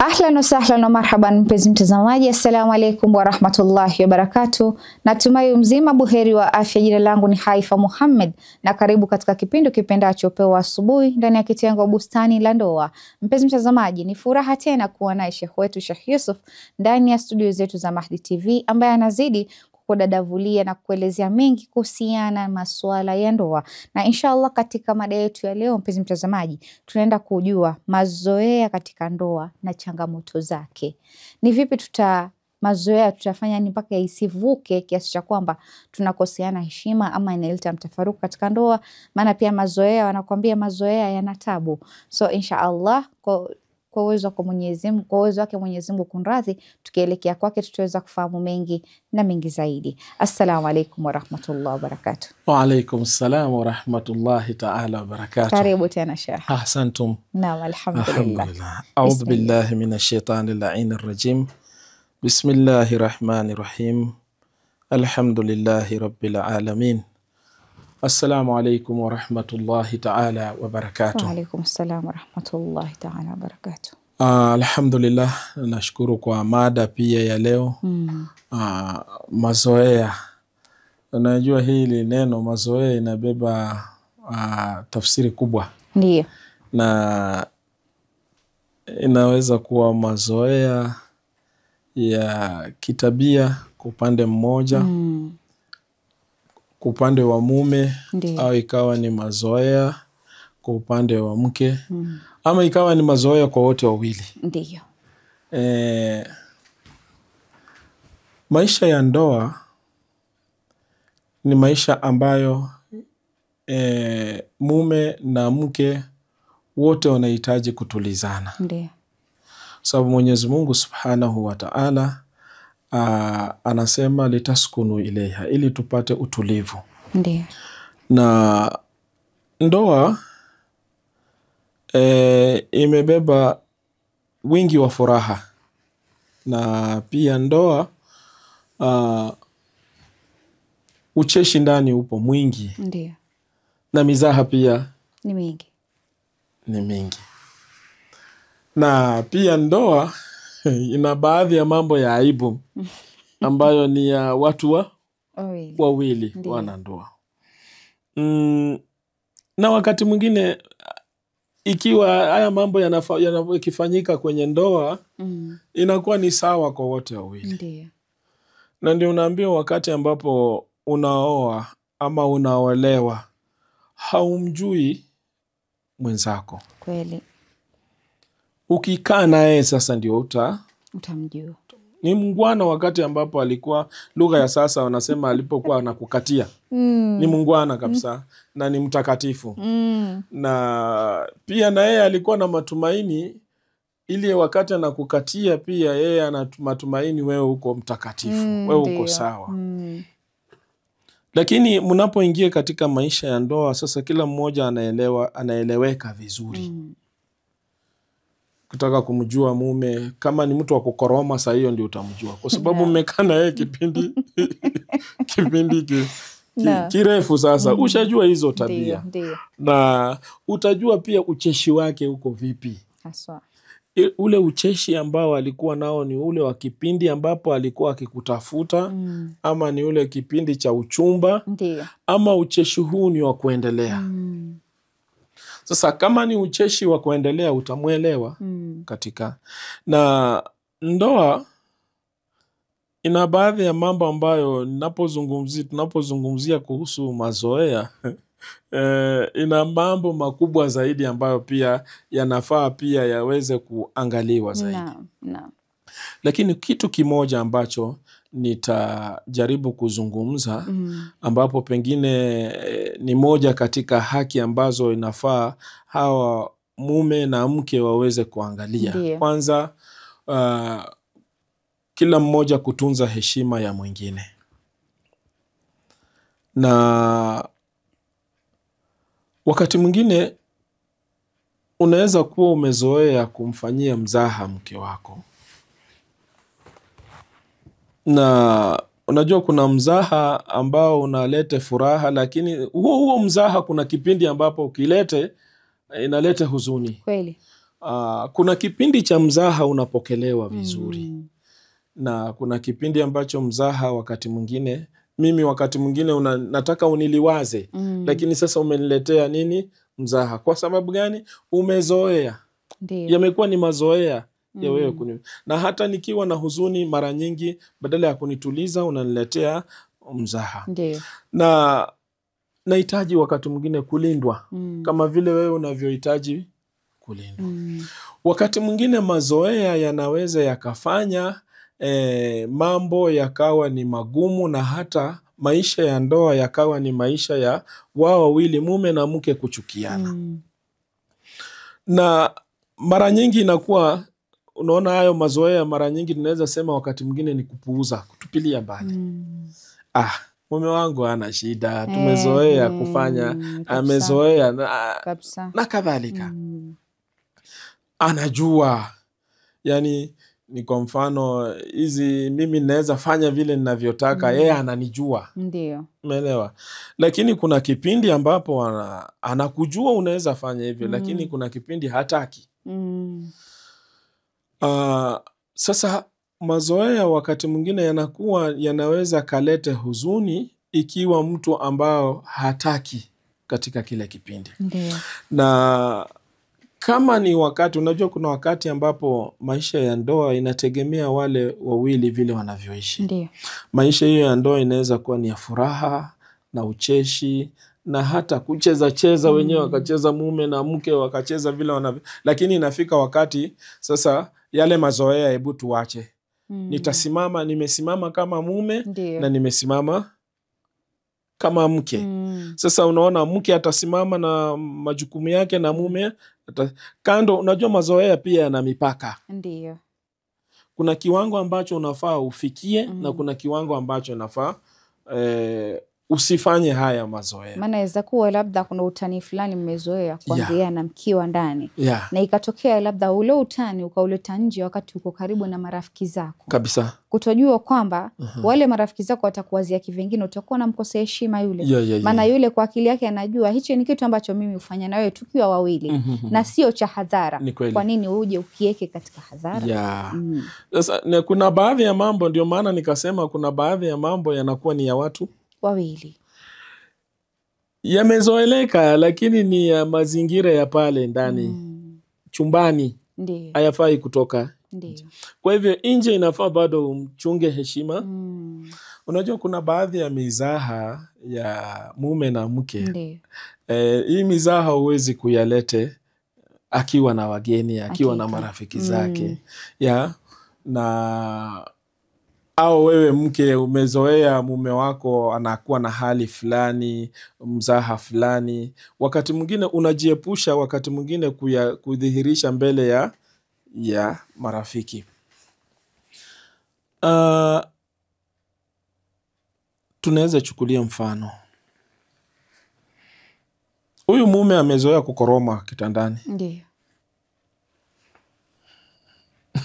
Ahlan wa sahlan wa marhaban mpenzi mtazamaji, assalamu alaikum wa rahmatullahi wa barakatuh. Natumai mzima buheri wa afya. Jina langu ni Haifa Muhammad na karibu katika kipindi kipendacho Upeo Asubuhi ndani ya kitengo Bustani la Ndoa. Mpenzi mtazamaji, ni furaha tena kuwa naye Sheikh wetu Sheikh Yusuf ndani ya studio zetu za Mahdi TV, ambaye anazidi kudadavulia na kuelezea mengi kuhusiana masuala ya ndoa. Na inshallah katika mada yetu ya leo, mpenzi mtazamaji, tunaenda kujua mazoea katika ndoa na changamoto zake. Ni vipi mazoea tutafanya ni mpaka isivuke kiasi cha kwamba tunakoseana heshima ama inaleta mtafaruku katika ndoa? Maana pia mazoea, wanakuambia mazoea yana tabu. So inshallah kwa uwezo wake Mwenyezi Mungu kunradhi, tukielekea kwake tutaweza kufahamu mengi na mengi zaidi. Assalamu alaikum wa rahmatullahi wa barakatuh. Wa alaikum salam wa rahmatullahi ta'ala wa barakatuh. Karibu tena Sheikh. Ahsantum. Naam, alhamdulillah. A'udhu billahi minash shaitani la'inir rajim. Bismillahir rahmanir rahim. Alhamdulillahi rabbil alamin. Assalamu alaikum wa rahmatullahi ta'ala wa barakatuh. Wa alaikum salam wa rahmatullahi ta'ala wa barakatuh. Alhamdulillah, nashukuru kwa mada pia ya leo. Mazoea. Unajua hili neno mazoea inabeba tafsiri kubwa. Ndiyo. Na inaweza kuwa mazoea ya kitabia kwa upande mmoja, kwa upande wa mume. Ndiyo. Au ikawa ni mazoea kwa upande wa mke, ama ikawa ni mazoea kwa wote wawili. Ndiyo. Maisha ya ndoa ni maisha ambayo mume na mke wote wanahitaji kutulizana. Ndiyo. Sababu Mwenyezi Mungu Subhanahu wa Ta'ala anasema litaskunu ilaiha, ili tupate utulivu. Ndiyo. Na ndoa imebeba wingi wa furaha, na pia ndoa ucheshi ndani upo mwingi. Ndiyo. Na mizaha pia ni mingi. Na pia ndoa ina baadhi ya mambo ya aibu ambayo ni ya watu wawili wana ndoa. Na wakati mwingine ikiwa haya mambo yakifanyika kwenye ndoa, inakuwa ni sawa kwa wote wawili. Ndiyo. Na ndio unaambiwa wakati ambapo unaoa ama unaolewa, haumjui mwenzako. Kweli. Ukikaa naye sasa ndio utamjua. Ni mungwana wakati ambapo alikuwa, lugha ya sasa wanasema alipokuwa anakukatia. Ni mungwana kabisa na ni mtakatifu. Na pia na yeye alikuwa na matumaini, ili wakati anakukatia pia yeye ana matumaini wewe uko mtakatifu, wewe uko sawa. Lakini mnapoingia katika maisha ya ndoa sasa, kila mmoja anaeleweka vizuri. Kutaka kumjua mume, kama ni mtu wa kukoroma, saa hiyo ndio utamjua, kwa sababu mmekaa na yeye kipindi kirefu sasa. Ushajua hizo tabia. Ndiyo. Na utajua pia ucheshi wake uko vipi. Haswa. Ule ucheshi ambao alikuwa nao ni ule wa kipindi ambapo alikuwa akikutafuta, ama ni ule kipindi cha uchumba. Ndiyo. Ama ucheshi huu ni wa kuendelea. Sasa kama ni ucheshi wa kuendelea, utamuelewa katika. Na ndoa ina baadhi ya mambo ambayo tunapozungumzia kuhusu mazoea ina mambo makubwa zaidi ambayo pia yanafaa pia yaweze kuangaliwa zaidi. Naam. Lakini kitu kimoja ambacho nitajaribu kuzungumza, ambapo pengine ni moja katika haki ambazo inafaa hawa mume na mke waweze kuangalia. Ndiyo. Kwanza, kila mmoja kutunza heshima ya mwingine. Na wakati mwingine unaweza kuwa umezoea kumfanyia mzaha mke wako. Na unajua kuna mzaha ambao unalete furaha, lakini huo mzaha kuna kipindi ambapo ukilete inalete huzuni. Kweli. kuna kipindi cha mzaha unapokelewa vizuri. Na kuna kipindi ambacho mzaha wakati mwingine, mimi wakati mwingine nataka uniliwaze, lakini sasa umeniletea nini? Mzaha. Kwa sababu gani? Umezoea. Yamekuwa ni mazoea ya wewe kuni. Na hata nikiwa na huzuni mara nyingi, badala ya kunituliza unaniletea mzaha. Na nahitaji wakati mwingine kulindwa, kama vile wewe unavyohitaji kulindwa. Wakati mwingine mazoea yanaweza yakafanya mambo yakawa ni magumu, na hata maisha ya ndoa yakawa ni maisha ya wao wawili, mume na mke, kuchukiana. Na mara nyingi inakuwa, unaona, hayo mazoea mara nyingi tunaweza sema wakati mwingine ni kupuuza, kutupilia mbali. Mume wangu hana shida, tumezoea kufanya, amezoea na kadhalika. Anajua, yani ni kwa mfano hizi, mimi naweza fanya vile ninavyotaka, yeye ananijua. Ndio. Umeelewa? Lakini kuna kipindi ambapo anakujua unaweza fanya hivyo, lakini kuna kipindi hataki. Sasa mazoea wakati mwingine yanaweza kalete huzuni ikiwa mtu ambao hataki katika kile kipindi. Ndio. Na kama ni wakati, unajua kuna wakati ambapo maisha ya ndoa inategemea wale wawili vile wanavyoishi. Ndio. Maisha hiyo ya ndoa inaweza kuwa ni ya furaha na ucheshi, na hata kucheza wenyewe, wakacheza mume na mke wakacheza vile wanavyo. Lakini inafika wakati sasa yale mazoea hebu tuache. Nimesimama kama mume. Ndiyo. Na nimesimama kama mke. Sasa unaona, mke atasimama na majukumu yake na mume kando. Unajua mazoea pia yana mipaka. Ndiyo. Kuna kiwango ambacho unafaa ufikie, na kuna kiwango ambacho unafaa usifanye haya mazoea. Maana inaweza kuwa labda kuna utani fulani mmezoea kuanzia na mkiwa ndani. Na ikatokea labda ule utani ukauleta nje wakati uko karibu na marafiki zako. Kabisa. Kutojua kwamba wale marafiki zako watakuwazia kivingine, utakuwa unamkosea heshima yule. Maana yule kwa akili yake anajua hichi ni kitu ambacho mimi hufanya na wewe tukiwa wawili, na sio cha hadhara. Kwa nini uje ukieke katika hadhara? Sasa kuna baadhi ya mambo, ndio maana nikasema kuna baadhi ya mambo yanakuwa ni ya watu wawili, yamezoeleka, lakini ni ya mazingira ya pale ndani chumbani. Ndiyo. Hayafai kutoka. Ndiyo. Kwa hivyo nje inafaa bado umchunge heshima. Unajua kuna baadhi ya mizaha ya mume na mke. Ndiyo. Hii mizaha huwezi kuyalete akiwa na wageni, akiwa na marafiki zake. Na au wewe mke umezoea mume wako anakuwa na hali fulani, mzaha fulani, wakati mwingine unajiepusha, wakati mwingine kudhihirisha mbele ya marafiki. Tunaweza chukulia mfano, huyu mume amezoea kukoroma kitandani. Ndiyo.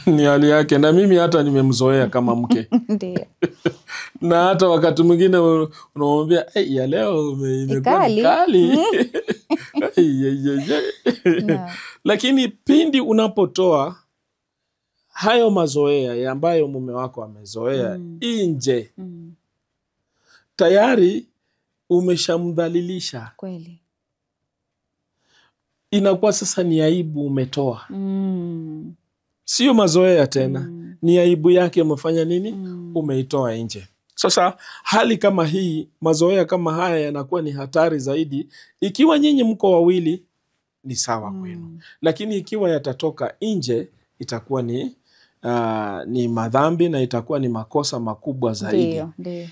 Ni hali yake, na mimi hata nimemzoea kama mke. Ndiyo. Na hata wakati mwingine unamwambia ya leo imekuwa kali. Lakini pindi unapotoa hayo mazoea ambayo mume wako amezoea nje, tayari umeshamdhalilisha. Kweli. Inakuwa sasa ni aibu umetoa. Sio mazoea tena. Ni aibu yake umefanya nini? Umeitoa nje. Sasa hali kama hii, mazoea kama haya yanakuwa ni hatari zaidi. Ikiwa nyinyi mko wawili ni sawa kwenu. Lakini ikiwa yatatoka nje, itakuwa ni madhambi na itakuwa ni makosa makubwa zaidi. Ndiyo.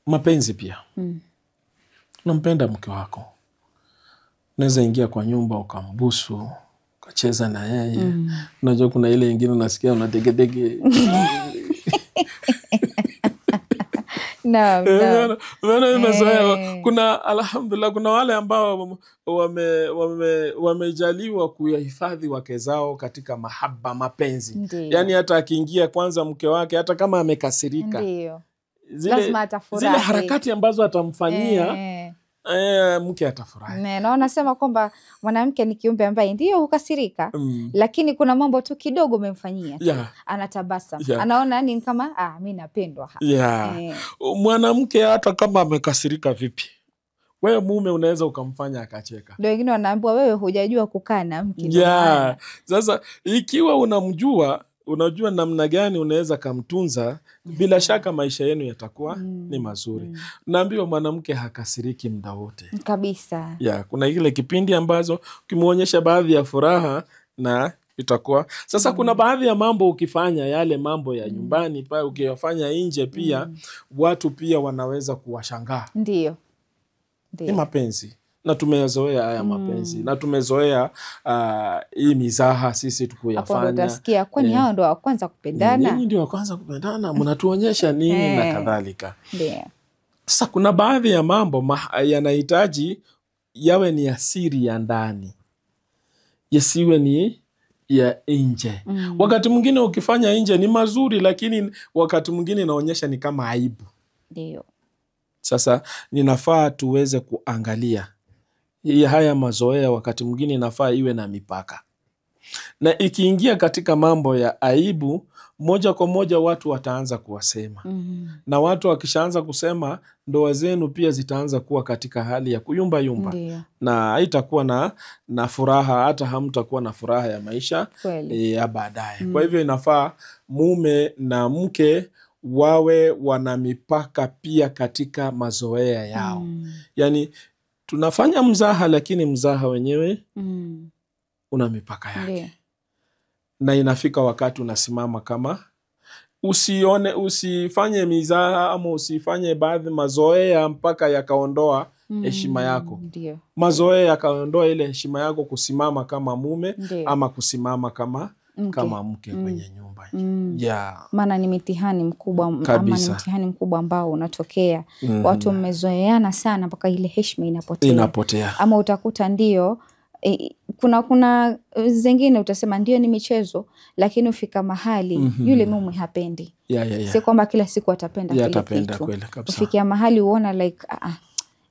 Mapenzi pia. Unampenda mke wako, unaweza ingia kwa nyumba ukambusu, ukacheza na yeye. Unajua kuna ile nyingine unasikia unategedege. Kuna alhamdulillah, kuna wale ambao wamejaliwa kuyahifadhi wake zao katika mahaba, mapenzi. Yani hata akiingia kwanza mke wake, hata kama amekasirika, zile harakati ambazo atamfanyia mke atafurahi. Naona sema kwamba mwanamke ni kiumbe ambaye ndio hukasirika, lakini kuna mambo tu kidogo umemfanyia tu, anatabasam, anaona ni kama mimi napendwa hapa. Mwanamke hata kama amekasirika vipi, wewe mume unaweza ukamfanya akacheka. Ndio wengine wanaambiwa wewe hujajua kukaa na mke. Sasa ikiwa unajua namna gani unaweza kumtunza, bila shaka maisha yenu yatakuwa ni mazuri. Naambiwa mwanamke hakasiriki muda wote. Kabisa. Kuna ile kipindi ambazo ukimuonyesha baadhi ya furaha na itakuwa. Sasa kuna baadhi ya mambo ukifanya, yale mambo ya nyumbani pale ukiyafanya nje pia, watu pia wanaweza kuwashangaa. Ndio. Ni mapenzi. Na tumezoea haya mapenzi. Na tumezoea hii mizaha sisi tukuyafanya. Hapo ndo utasikia kwani hao ndo wa kwanza kupendana. Ninyi ndio wa kwanza kupendana, mnatuonyesha nini na kadhalika. Ndio. Sasa kuna baadhi ya mambo yanahitaji yawe ni asiri ya ndani, yasiwe ni ya nje. Wakati mwingine ukifanya nje ni mazuri, lakini wakati mwingine inaonyesha ni kama aibu. Ndio. Sasa ninafaa tuweze kuangalia haya mazoea, wakati mwingine inafaa iwe na mipaka. Na ikiingia katika mambo ya aibu, moja kwa moja watu wataanza kuwasema. Na watu wakishaanza kusema, ndoa zenu pia zitaanza kuwa katika hali ya kuyumba yumba. Na haitakuwa na furaha, hata hamtakuwa na furaha ya maisha ya baadaye. Kwa hivyo inafaa mume na mke wawe wana mipaka pia katika mazoea yao. Yani tunafanya mzaha, lakini mzaha wenyewe una mipaka yake. Na inafika wakati unasimama kama usifanye mizaha ama usifanye baadhi mazoea mpaka yakaondoa heshima yako. Mazoea yakaondoa ile heshima yako kusimama kama mume ama kusimama kama mke kwenye nyumba. Maana ni mitihani mkubwa, ama ni mtihani mkubwa ambao unatokea. Watu mmezoeana sana mpaka ile heshima inapotea. Ama utakuta ndio kuna zingine utasema ndio ni michezo, lakini ufika mahali yule mume hapendi. Si kwamba kila siku atapenda kile kitu. Ufikia mahali uona like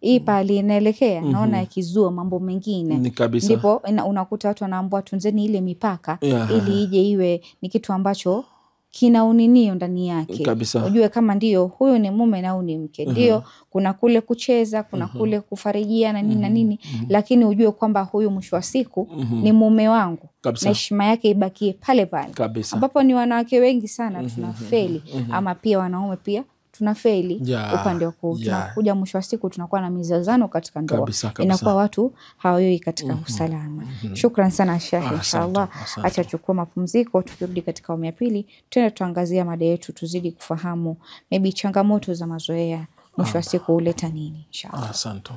hii pali inaelekea, naona yakizua mambo mengine. Ndipo unakuta watu wanaambiwa tunzeni ile mipaka, ili ije iwe ni kitu ambacho kina uninio ndani yake. Ujue kama ndio huyu ni mume na huyu ni mke. Ndio kuna kule kucheza, kuna kule kufarijia na nini na nini, lakini ujue kwamba huyu mwisho wa siku ni mume wangu. Na heshima yake ibakie pale pale. Ambapo ni wanawake wengi sana tunafeli, ama pia wanaume pia tunafeli upande wa tunakuja mwisho wa siku tunakuwa na mizozano katika ndoa. Inakuwa watu hawayoi katika usalama. Shukran sana Sheikh, inshallah. Acha chukua mapumziko, tukirudi katika awamu ya pili tena tuangazia mada yetu, tuzidi kufahamu maybe changamoto za mazoea mwisho wa siku huleta nini, inshallah. Asante.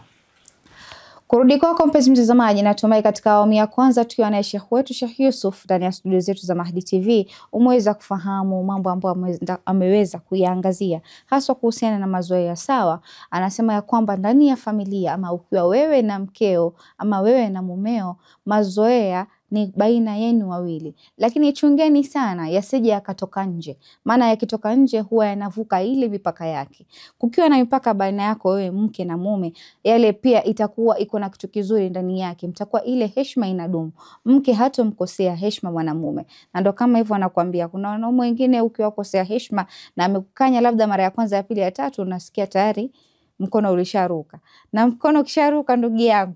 Kurudi kwako mpenzi mtazamaji, natumai katika awamu ya kwanza tukiwa na Sheikh wetu Sheikh Yusuf ndani ya studio zetu za Mahdi TV umeweza kufahamu mambo ambayo ameweza kuyaangazia haswa kuhusiana na mazoea. Sawa, anasema ya kwamba ndani ya familia, ama ukiwa wewe na mkeo ama wewe na mumeo, mazoea ni baina yenu wawili, lakini chungeni sana yasije yakatoka nje, maana yakitoka nje huwa yanavuka ile mipaka yake. Kukiwa na mipaka baina yako wewe mke na mume, yale pia itakuwa iko na kitu kizuri ndani yake, mtakuwa ile heshima inadumu. Mke hatomkosea heshima mwanamume, na ndo kama hivyo anakuambia kuna wanaume wengine ukiwakosea heshima na amekukanya labda mara ya kwanza, ya pili, ya tatu, unasikia tayari mkono ulisharuka. Na mkono ukisharuka ndugu yangu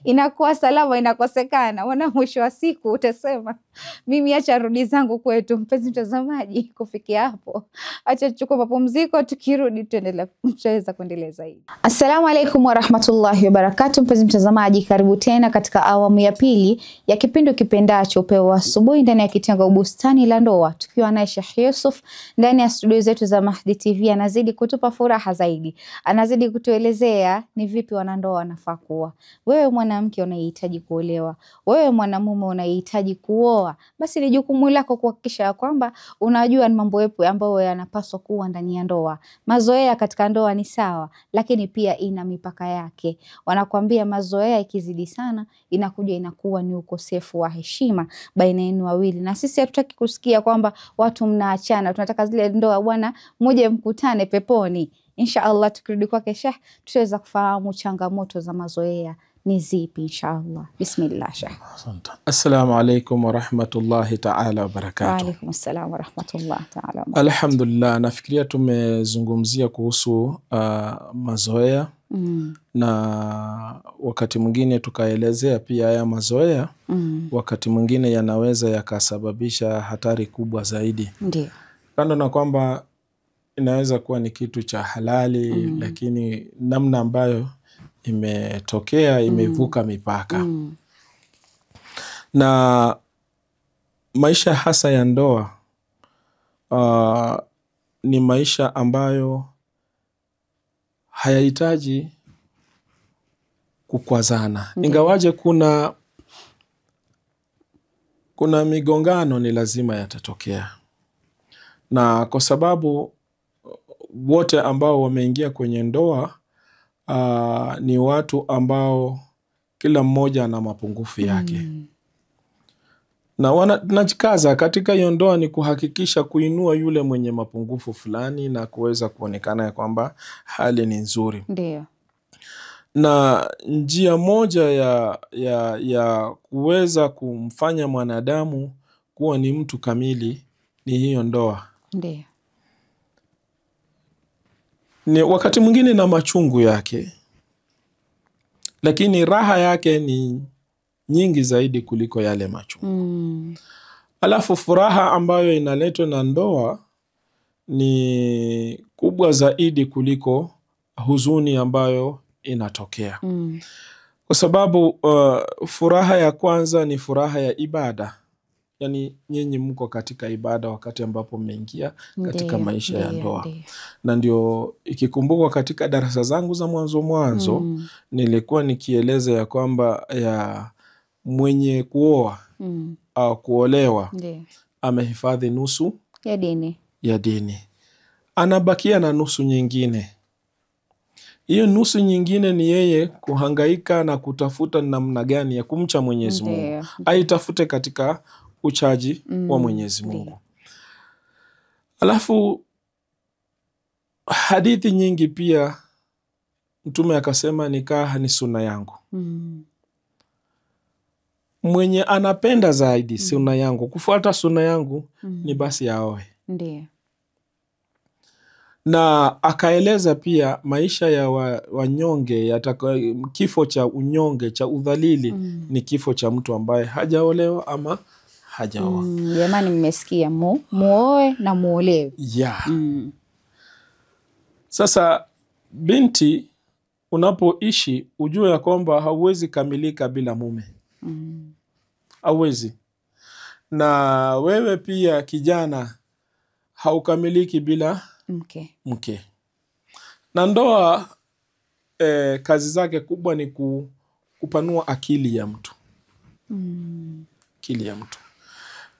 inakuwa salama inakosekana. Wana mwisho wa siku utasema mimi acha rudi zangu kwetu. Mpenzi mtazamaji, kufikia hapo acha tuchukue mapumziko, tukirudi tutaweza kuendelea zaidi. Assalamu alaikum wa rahmatullahi wa barakatuh. Mpenzi mtazamaji, karibu tena katika awamu ya pili ya kipindi kipendacho Upeo wa Asubuhi ndani ya kitengo Bustani la Ndoa, tukiwa naye Sheikh Yusuf ndani ya studio zetu za Mahdi TV. Anazidi kutupa furaha zaidi, anazidi kutuelezea ni vipi wanandoa wanafaa kuwa. Wewe mwanamke unahitaji kuolewa, wewe mwanamume unahitaji kuoa, basi ni jukumu lako kuhakikisha kwamba unajua ni mambo yapi ambayo yanapaswa kuwa ndani ya ndoa. Mazoea katika ndoa ni sawa, lakini pia ina mipaka yake. Wanakuambia mazoea ikizidi sana inakuja inakuwa ni ukosefu wa heshima baina yenu wawili. Na sisi hatutaki kusikia kwamba watu mnaachana. Tunataka zile ndoa bwana mmoja mkutane peponi. Insha Allah tukirudi kwake Sheikh tutaweza kufahamu changamoto za mazoea ni zipi insha Allah. Bismillah Sheikh. Assalamu alaikum wa rahmatullahi ta'ala wa barakatuh. Wa alaikum assalam wa rahmatullahi ta'ala wa barakatuh. Alhamdulillah, nafikiria tumezungumzia kuhusu mazoea na wakati mwingine tukaelezea pia haya mazoea wakati mwingine yanaweza yakasababisha hatari kubwa zaidi. Ndio. Kando na kwamba inaweza kuwa ni kitu cha halali lakini namna ambayo imetokea imevuka mipaka. Na maisha hasa ya ndoa ni maisha ambayo hayahitaji kukwazana. Ingawaje kuna migongano ni lazima yatatokea. Na kwa sababu wote ambao wameingia kwenye ndoa ni watu ambao kila mmoja ana mapungufu yake. Na wanajikaza katika hiyo ndoa ni kuhakikisha kuinua yule mwenye mapungufu fulani na kuweza kuonekana ya kwamba hali ni nzuri. Ndio. Na njia moja ya kuweza kumfanya mwanadamu kuwa ni mtu kamili ni hiyo ndoa. Ndio. Ni wakati mwingine na machungu yake, lakini raha yake ni nyingi zaidi kuliko yale machungu. Alafu furaha ambayo inaletwa na ndoa ni kubwa zaidi kuliko huzuni ambayo inatokea. Kwa sababu furaha ya kwanza ni furaha ya ibada. Yani nyinyi mko katika ibada wakati ambapo mmeingia katika maisha ya ndoa. Na ndio ikikumbukwa katika darasa zangu za mwanzo nilikuwa nikieleza ya kwamba ya mwenye kuoa au kuolewa amehifadhi nusu ya dini. Anabakia na nusu nyingine. Hiyo nusu nyingine ni yeye kuhangaika na kutafuta namna gani ya kumcha Mwenyezi Mungu. Aitafute katika uchaji wa Mwenyezi Mungu. Alafu hadithi nyingi pia Mtume akasema nikaha ni sunna yangu. Mwenye anapenda zaidi sunna yangu, kufuata sunna yangu ni basi aoe. Ndio. Na akaeleza pia maisha ya wanyonge, kifo cha unyonge, cha udhalili ni kifo cha mtu ambaye hajaolewa ama hajaoa. Jamani, mmesikia, muoe na muolewe. Sasa binti, unapoishi ujue ya kwamba hauwezi kamilika bila mume. Hauwezi. Na wewe pia kijana haukamiliki bila mke. Na ndoa kazi zake kubwa ni kupanua akili ya mtu. Akili ya mtu.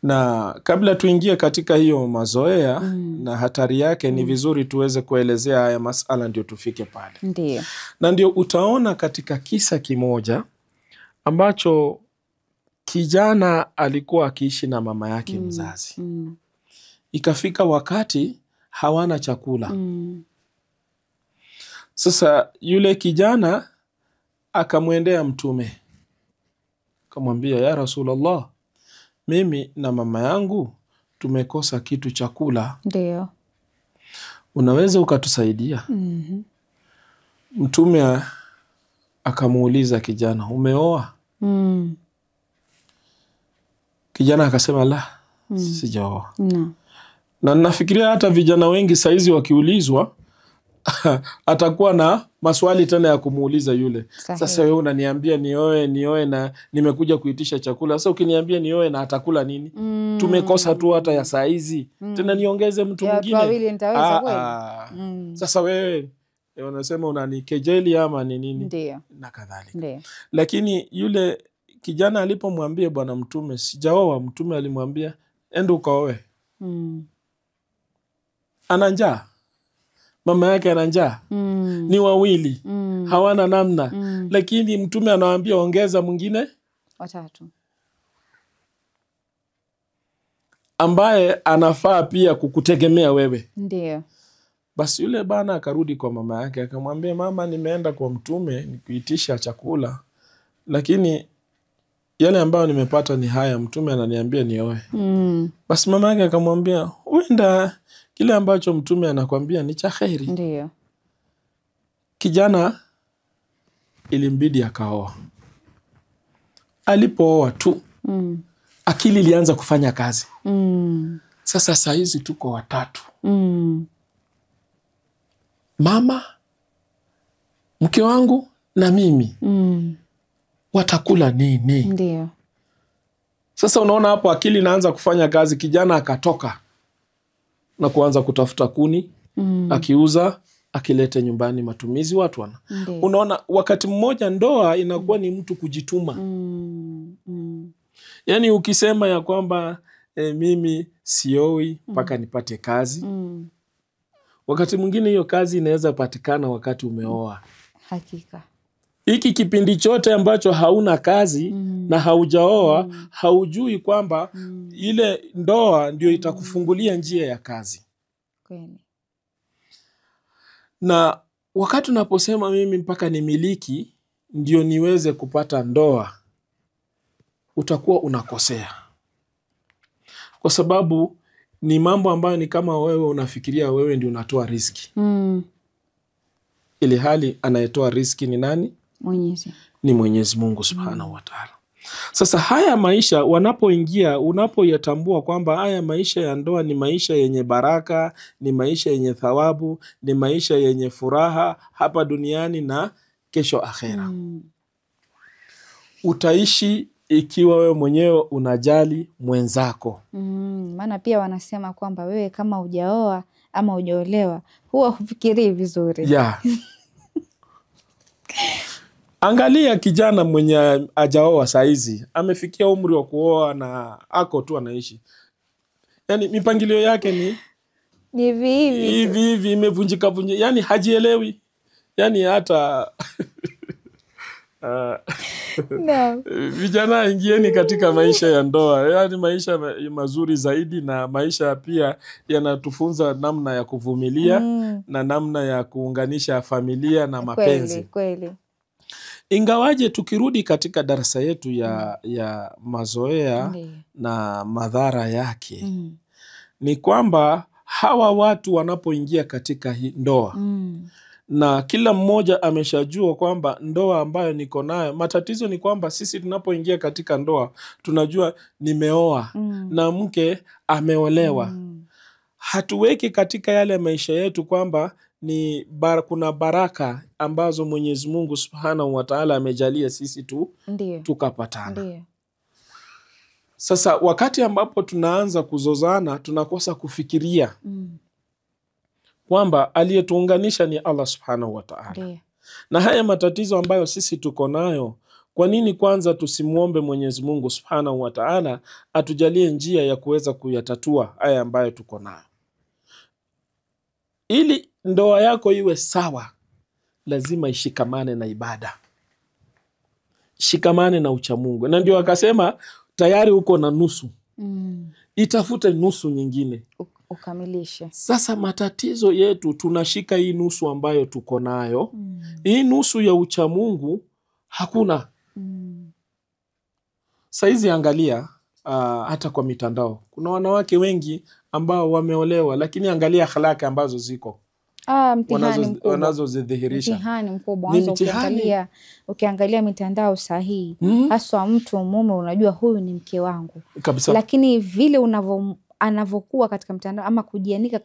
Na kabla tuingie katika hiyo mazoea na hatari yake ni vizuri tuweze kuelezea haya masala ndio tufike pale. Ndio. Na ndio utaona katika kisa kimoja ambacho kijana alikuwa akiishi na mama yake mzazi. Ikafika wakati hawana chakula. Sasa yule kijana akamwendea Mtume. Akamwambia, ya Rasulullah, mimi na mama yangu tumekosa kitu chakula. Ndio. Unaweza ukatusaidia? Mtume akamuuliza kijana, umeoa? Kijana akasema la, sijaoa. Na nafikiria hata vijana wengi saizi wakiulizwa atakuwa na maswali tena ya kumuuliza yule. Sasa wewe unaniambia nioe na nimekuja kuitisha chakula. Sasa ukiniambia nioe na atakula nini? Tumekosa tu hata ya saizi. Tena niongeze mtu mwingine. Sasa wewe unasema unanikejeli ama ni nini? Ndio. Na kadhalika. Lakini yule kijana alipomwambia bwana Mtume sijaoa, Mtume alimwambia enda ukaoe. Ana njaa. Mama yake ana njaa. Ni wawili. Hawana namna. Lakini Mtume anawaambia ongeza mwingine watatu. Ambaye anafaa pia kukutegemea wewe. Ndio. Basi yule bana akarudi kwa mama yake akamwambia, mama, nimeenda kwa mtume nikuitisha chakula, lakini yale ambayo nimepata ni haya, mtume ananiambia nioe. Basi mama yake akamwambia, huenda kile ambacho mtume anakwambia ni cha kheri. Ndio. Kijana ilimbidi akaoa. Alipooa tu akili ilianza kufanya kazi. Sasa saa hizi tuko watatu. Mama, mke wangu na mimi. Watakula nini? Ndio. Sasa unaona hapo akili inaanza kufanya kazi. Kijana akatoka na kuanza kutafuta kuni, akiuza, akilete nyumbani matumizi watu wana. Unaona wakati mmoja ndoa inakuwa ni mtu kujituma. Yani ukisema ya kwamba mimi sioi mpaka nipate kazi. Wakati mwingine hiyo kazi inaweza patikana wakati umeoa. Hakika. Hiki kipindi chote ambacho hauna kazi na haujaoa, haujui kwamba ile ndoa ndio itakufungulia njia ya kazi. Kweli. Na wakati unaposema mimi mpaka nimiliki ndio niweze kupata ndoa, utakuwa unakosea. Kwa sababu ni mambo ambayo ni kama wewe unafikiria wewe ndio unatoa riski. Ili hali anayetoa riski ni nani? Mwenyezi. Ni Mwenyezi Mungu Subhanahu wa Ta'ala. Sasa haya maisha wanapoingia, unapoyatambua kwamba haya maisha ya ndoa ni maisha yenye baraka, ni maisha yenye thawabu, ni maisha yenye furaha hapa duniani na kesho akhera. Utaishi ikiwa wewe mwenyewe unajali mwenzako. Maana pia wanasema kwamba wewe kama hujaoa ama hujaolewa huwa hufikirii vizuri. Yeah. Angalia kijana mwenye hajaoa saizi, amefikia umri wa kuoa na ako tu anaishi. Yani mipangilio yake ni hivi imevunjika. Yani hajielewi. Yani hata no. Vijana, ingieni katika maisha ya ndoa. Yani maisha mazuri zaidi, na maisha pia yanatufunza namna ya kuvumilia na namna ya kuunganisha familia na mapenzi. Kweli. Ingawaje tukirudi katika darasa yetu ya mazoea na madhara yake, ni kwamba hawa watu wanapoingia katika ndoa na kila mmoja ameshajua kwamba ndoa ambayo niko nayo, matatizo ni kwamba sisi tunapoingia katika ndoa tunajua nimeoa na mke ameolewa. Hatuweki katika yale maisha yetu kwamba kuna baraka ambazo Mwenyezi Mungu Subhanahu wa Ta'ala amejalia sisi tukapatana. Ndiyo. Sasa wakati ambapo tunaanza kuzozana, tunakosa kufikiria kwamba aliyetuunganisha ni Allah Subhanahu wa Ta'ala. Na haya matatizo ambayo sisi tuko nayo, kwa nini kwanza tusimuombe Mwenyezi Mungu Subhanahu wa Ta'ala atujalie njia ya kuweza kuyatatua haya ambayo tuko nayo? Ili ndoa yako iwe sawa, lazima ishikamane na ibada, shikamane na uchamungu. Na ndio akasema tayari uko na nusu, itafute nusu nyingine ukamilishe. Sasa matatizo yetu, tunashika hii nusu ambayo tuko nayo. Hii nusu ya uchamungu hakuna. Saizi angalia hata kwa mitandao kuna wanawake wengi ambao wameolewa, lakini angalia akhlaki ambazo ziko wanazozidhihirisha. Mtihani mkubwa. Ukiangalia mitandao sahihi, haswa mtu mume, unajua huyu ni mke wangu kabisa. Lakini vile anavyokuwa katika mtandao ama kujianika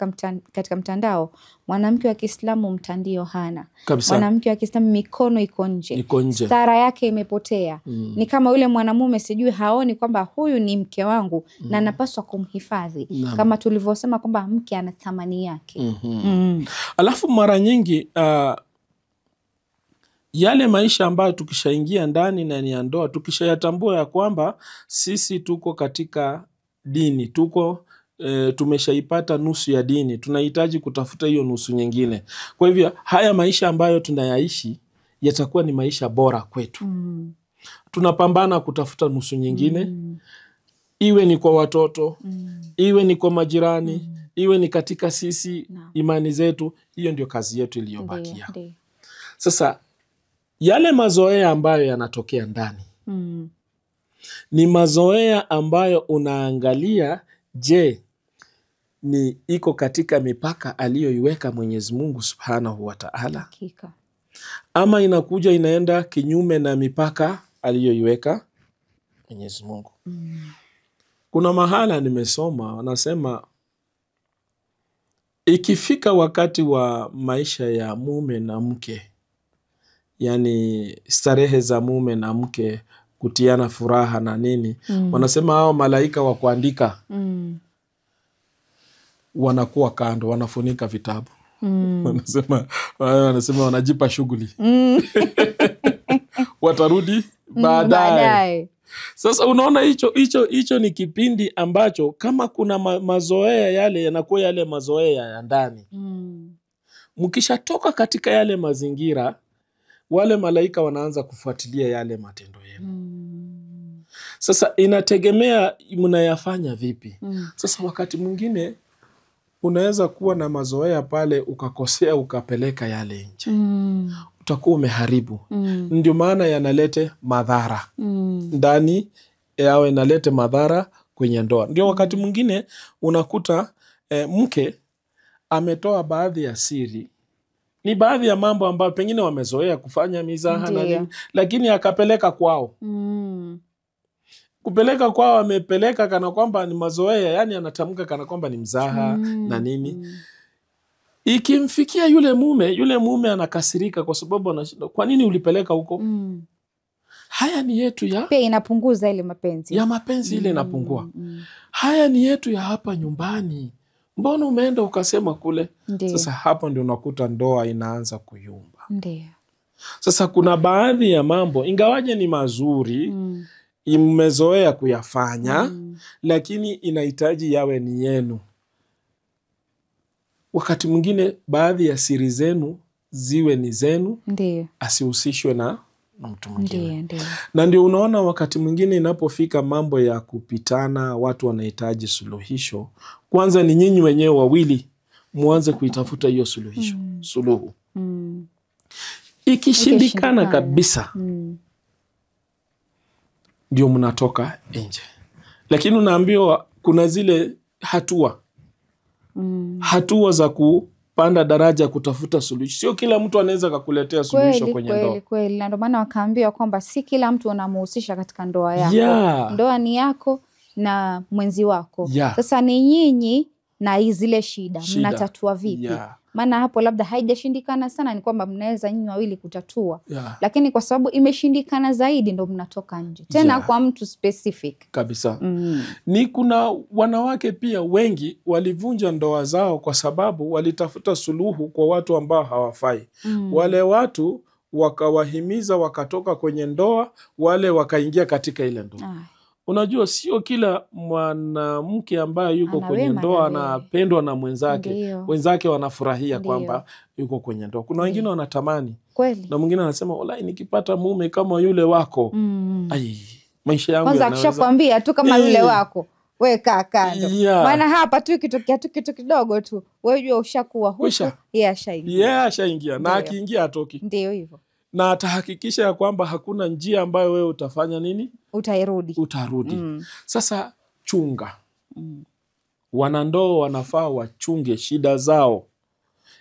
katika mtandao, mwanamke wa Kiislamu mtandio hana kabisa. Mwanamke wa Kiislamu mikono iko nje, stara yake imepotea. Ni kama yule mwanamume sijui haoni kwamba huyu ni mke wangu na napaswa kumhifadhi, kama tulivyosema kwamba mke ana thamani yake. Alafu mara nyingi yale maisha ambayo tukishaingia ndani na ni ndoa, tukishayatambua ya kwamba sisi tuko katika dini, tumeshaipata nusu ya dini, tunahitaji kutafuta hiyo nusu nyingine. Kwa hivyo haya maisha ambayo tunayaishi yatakuwa ni maisha bora kwetu. Tunapambana kutafuta nusu nyingine, iwe ni kwa watoto, iwe ni kwa majirani, iwe ni katika sisi imani zetu, hiyo ndio kazi yetu iliyobakia. Sasa yale mazoea ambayo yanatokea ndani ni mazoea ambayo unaangalia, je, ni iko katika mipaka aliyoiweka Mwenyezi Mungu Subhanahu wa Ta'ala, ama inakuja inaenda kinyume na mipaka aliyoiweka Mwenyezi Mungu. Kuna mahala nimesoma wanasema ikifika wakati wa maisha ya mume na mke, yani starehe za mume na mke, kutiana furaha na nini, wanasema hao malaika wa kuandika wanakuwa kando, wanafunika vitabu. Wanasema wanajipa shughuli. Watarudi baadaye. Sasa unaona hicho ni kipindi ambacho kama kuna mazoea yale yanakuwa yale mazoea ya ndani. Mkishatoka katika yale mazingira, wale malaika wanaanza kufuatilia yale matendo yenu. Sasa inategemea mnayafanya vipi. Sasa wakati mwingine unaweza kuwa na mazoea pale ukakosea ukapeleka yale nje. Utakuwa umeharibu. Ndio maana yanalete madhara ndani yao, inalete madhara kwenye ndoa. Ndio wakati mwingine unakuta mke ametoa baadhi ya siri, ni baadhi ya mambo ambayo pengine wamezoea kufanya mizaha na nini, lakini akapeleka kwao. Kupeleka kwao amepeleka kana kwamba ni mazoea, yani anatamka kana kwamba ni mzaha na nini. Ikimfikia yule mume anakasirika kwa sababu anashinda, kwa nini ulipeleka huko? Haya ni yetu ya pia inapunguza ile mapenzi. Ya mapenzi ile inapungua. Haya ni yetu ya hapa nyumbani. Mbona umeenda ukasema kule? Sasa hapo ndio unakuta ndoa inaanza kuyumba. Sasa kuna baadhi ya mambo ingawaje ni mazuri, mmezoea kuyafanya, lakini inahitaji yawe ni yenu. Wakati mwingine baadhi ya siri zenu ziwe ni zenu, asihusishwe na mtu mwingine. Na ndio unaona wakati mwingine inapofika mambo ya kupitana, watu wanahitaji suluhisho, kwanza ni nyinyi wenyewe wawili muanze kuitafuta hiyo suluhu. Ikishindikana kabisa, ndio mnatoka nje. Lakini unaambiwa kuna zile hatua za kupanda daraja kutafuta suluhisho. Sio kila mtu anaweza kukuletea suluhisho kwenye ndoa. Kweli. Na ndio maana wakaambiwa kwamba si kila mtu unamuhusisha katika ndoa yako. Ndoa ni yako na mwenzi wako. Sasa ni nyinyi na zile shida mnatatua vipi? Maana hapo labda haijashindikana sana, ni kwamba mnaweza nyinyi wawili kutatua. Lakini kwa sababu imeshindikana zaidi ndio mnatoka nje. Tena kwa mtu specific. Kabisa. Ni kuna wanawake pia wengi walivunja ndoa zao kwa sababu walitafuta suluhu kwa watu ambao hawafai. Wale watu wakawahimiza wakatoka kwenye ndoa, wale wakaingia katika ile ndoa. Unajua sio kila mwanamke ambaye yuko kwenye ndoa anapendwa na mwenzake. Wenzake wanafurahia kwamba yuko kwenye ndoa. Kuna wengine wanatamani. Na mwingine anasema wallahi nikipata mume kama yule wako, maisha yangu kwanza akishakwambia tu kama yule wako, wewe kaa kando. Maana hapa tu ikitokea tu kitu kidogo tu, wewe unajua ushakuwa huko, yeye ashaingia. Na akiingia hatoki. Ndio hivyo. Na atahakikisha ya kwamba hakuna njia ambayo wewe utafanya nini? Utarudi. Sasa chunga. Wanandoa wanafaa wachunge shida zao.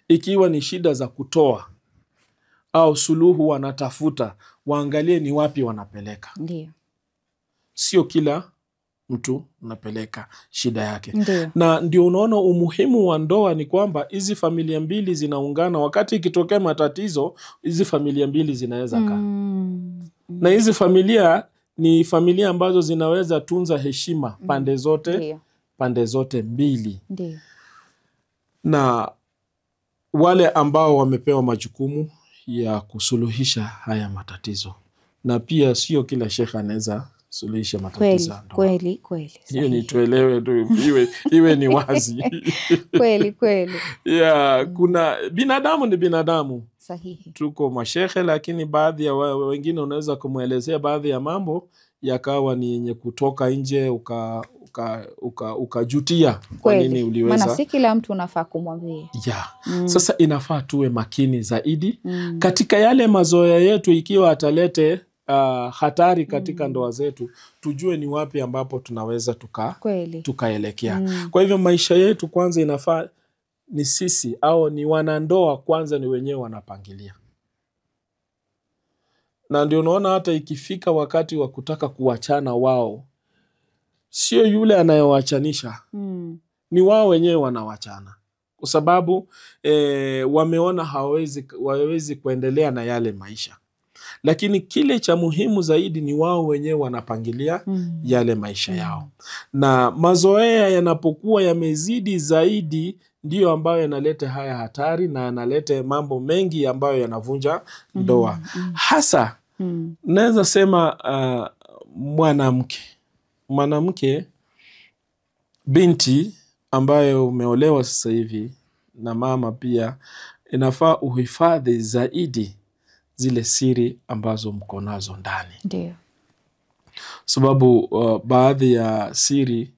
Ikiwa ni shida za kutoa au suluhu wanatafuta, waangalie ni wapi wanapeleka. Sio kila mtu unapeleka shida yake. Na ndio unaona umuhimu wa ndoa ni kwamba hizi familia mbili zinaungana. Wakati ikitokea matatizo, hizi familia mbili zinaweza kaa. Na hizi familia ni familia ambazo zinaweza tunza heshima pande zote mbili. Na wale ambao wamepewa majukumu ya kusuluhisha haya matatizo. Na pia sio kila shekha anaweza suluhisha matatizo. Kweli. Hiyo ni tuelewe tu, iwe ni wazi. Kweli. Kuna binadamu ni binadamu. Sahihi. Tuko mashekhe, lakini baadhi ya wengine unaweza kumuelezea baadhi ya mambo yakawa ni yenye kutoka nje ukajutia kwa nini uliweza. Maana si kila mtu unafaa kumwambia. Sasa inafaa tuwe makini zaidi katika yale mazoea yetu, ikiwa atalete hatari katika ndoa zetu, tujue ni wapi ambapo tunaweza tukaelekea. Kwa hivyo maisha yetu kwanza inafaa ni sisi au ni wanandoa kwanza ni wenyewe wanapangilia. Na ndio unaona hata ikifika wakati wa kutaka kuachana wao, sio yule anayewachanisha, ni wao wenyewe wanawachana. Kwa sababu wameona hawawezi kuendelea na yale maisha. Lakini kile cha muhimu zaidi ni wao wenyewe wanapangilia yale maisha yao. Na mazoea yanapokuwa yamezidi zaidi, ndiyo ambayo yanaleta haya hatari na yanaleta mambo mengi ambayo yanavunja ndoa. Hasa naweza sema mwanamke binti ambayo umeolewa sasa hivi na mama pia, inafaa uhifadhi zaidi zile siri ambazo mko nazo ndani. Ndio. Sababu baadhi ya siri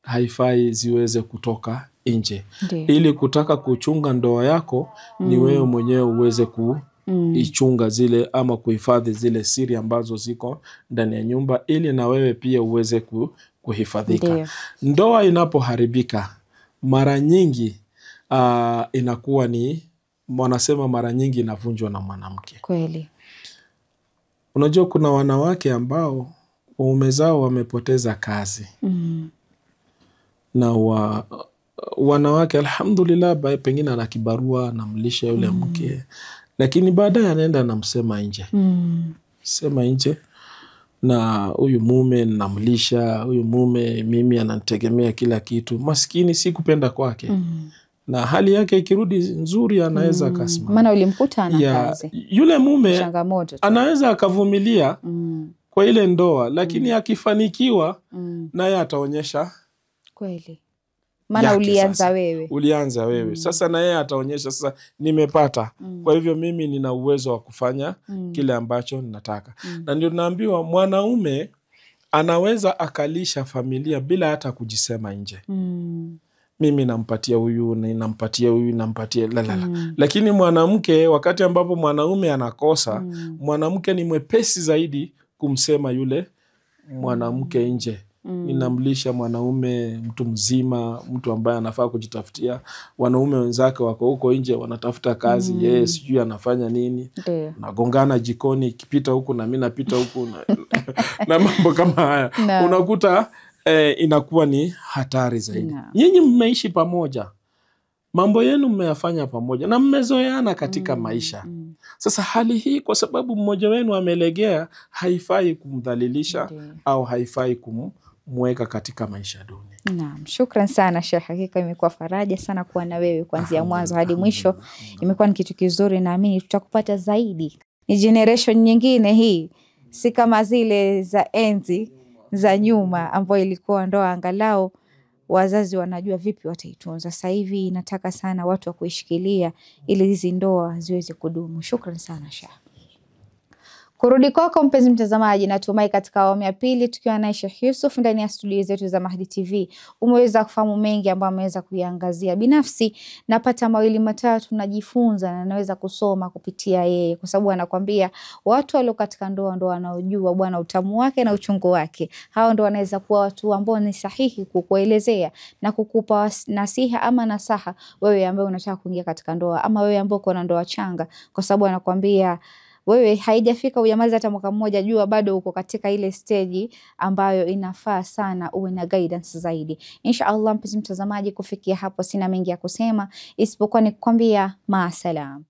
haifai ziweze kutoka nje. Ili kutaka kuchunga ndoa yako ni wewe mwenyewe uweze kuichunga zile ama kuhifadhi zile siri ambazo ziko ndani ya nyumba, ili na wewe pia uweze kuhifadhika. Ndoa inapoharibika mara nyingi inakuwa ni, wanasema mara nyingi inavunjwa na mwanamke. Kweli. Unajua kuna wanawake ambao waume zao wamepoteza kazi. Na wanawake alhamdulillah pengine ana kibarua anamlisha yule mke, lakini baadaye anaenda anamsema nje. Sema nje, na huyu mume namlisha, huyu mume mimi anategemea kila kitu. Maskini si kupenda kwake. Na hali yake ikirudi nzuri anaweza akasimama. Maana ulimkuta ana kazi. Yule mume anaweza akavumilia kwa ile ndoa, lakini akifanikiwa naye ataonyesha kweli. Maana ulianza wewe. Sasa na yeye ataonyesha sasa nimepata. Kwa hivyo mimi nina uwezo wa kufanya kile ambacho ninataka. Na ndio naambiwa mwanaume anaweza akalisha familia bila hata kujisema nje. Mimi nampatia huyu, nampatia huyu, nampatia Lakini mwanamke, wakati ambapo mwanaume anakosa, mwanamke ni mwepesi zaidi kumsema yule mwanamke nje. Ninamlisha mwanaume mtu mzima, mtu ambaye anafaa kujitafutia. Wanaume wenzake wako huko nje wanatafuta kazi, yeye sijui anafanya nini. Nagongana jikoni, ikipita huku na mimi napita huku na mambo kama haya. Unakuta inakuwa ni hatari zaidi. Nyinyi mmeishi pamoja, mambo yenu mmeyafanya pamoja na mmezoeana katika maisha. Sasa hali hii kwa sababu mmoja wenu amelegea, haifai kumdhalilisha au haifai kumweka katika maisha duni. Naam, shukran sana Sheikh. Hakika imekuwa faraja sana kuwa na wewe kuanzia mwanzo hadi mwisho. Imekuwa ni kitu kizuri, naamini tutakupata zaidi. Ni generation nyingine hii, si kama zile za enzi za nyuma ambayo ilikuwa ndoa angalau wazazi wanajua vipi wataitunza. Sasa hivi inataka sana watu wa kuishikilia ili hizi ndoa ziweze kudumu. Shukran sana Sheikh. Kurudi kwako mpenzi mtazamaji, natumai katika awamu ya pili tukiwa na Sheikh Yusuf ndani ya studio zetu za Mahdi TV umeweza kufahamu mengi ambayo ameweza kuiangazia. Binafsi napata mawili matatu najifunza na naweza kusoma kupitia yeye, kwa sababu anakuambia watu walio katika ndoa ndo wanaojua bwana utamu wake na uchungu wake. Hao ndo wanaweza kuwa watu ambao ni sahihi kukuelezea na kukupa nasiha ama nasaha wewe ambaye unataka kuingia katika ndoa, ama wewe ambaye uko na ndoa changa, kwa sababu anakuambia wewe haijafika uyamaza hata mwaka mmoja, jua bado uko katika ile stage ambayo inafaa sana uwe na guidance zaidi. Inshallah mpenzi mtazamaji, kufikia hapo sina mengi ya kusema isipokuwa ni kukwambia maasalam.